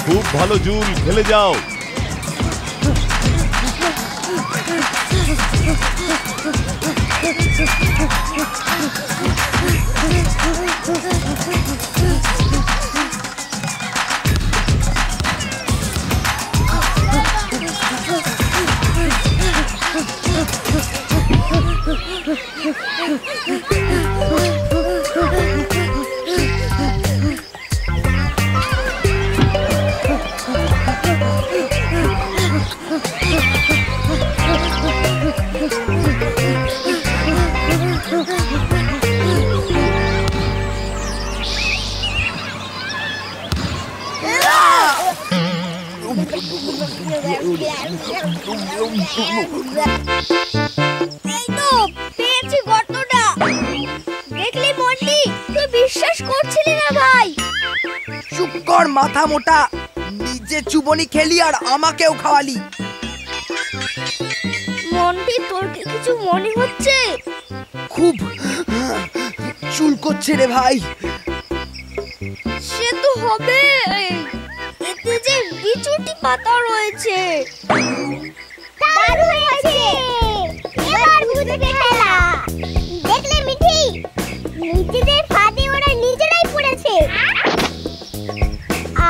খুব ভালো জুল, খেলে যাও। মাথা মোটা, নিজে চুবনি খেলি আর আমাকেও খাওয়ালি। মন্টি, তোর কি কিছু মনে হচ্ছে? খুব চুল করছে রে ভাই। সে তো হবে, এতে যে বিচুটি পাতা রয়েছে। দারুণ হয়েছে, এবার বুঝবে খেলা। দেখলে মিঠি, নিজেদের ফাঁদে ওরা নিজেরাই পড়েছে,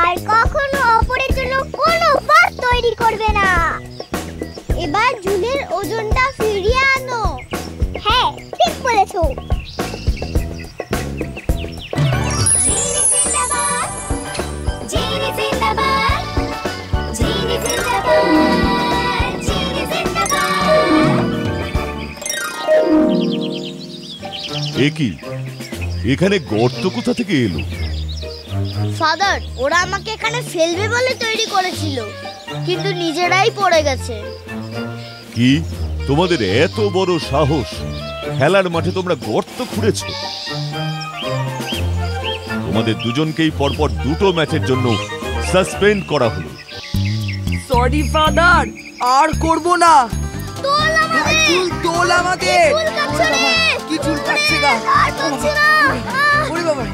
আর কখনো অপরের জন্য কোনো ফাঁদ তৈরি করবে না। এবার ঝুলের ওজনটা ফিরিয়ে আনো। হ্যাঁ, ঠিক বলেছো। একই, এখানে গর্ত কোথা থেকে এলো? ফাদার, ওরা আমাকে এখানে ফেলবে বলে তৈরি করেছিল, কিন্তু নিজেরাই পড়ে গেছে। কি, তোমাদের এত বড় সাহস! খেলার মাঠে তোমরা গর্ত খুঁড়েছো? তোমাদের দুজনকেই পরপর 2টো ম্যাচের জন্য সাসপেন্ড করা হলো। সরি ফাদার, আর করব না। তোল আমাদের, তোল আমাদের। চুল কাটছে রে, কি চুল কাটছে গা? আর কাটছে না। ওরে বাবা।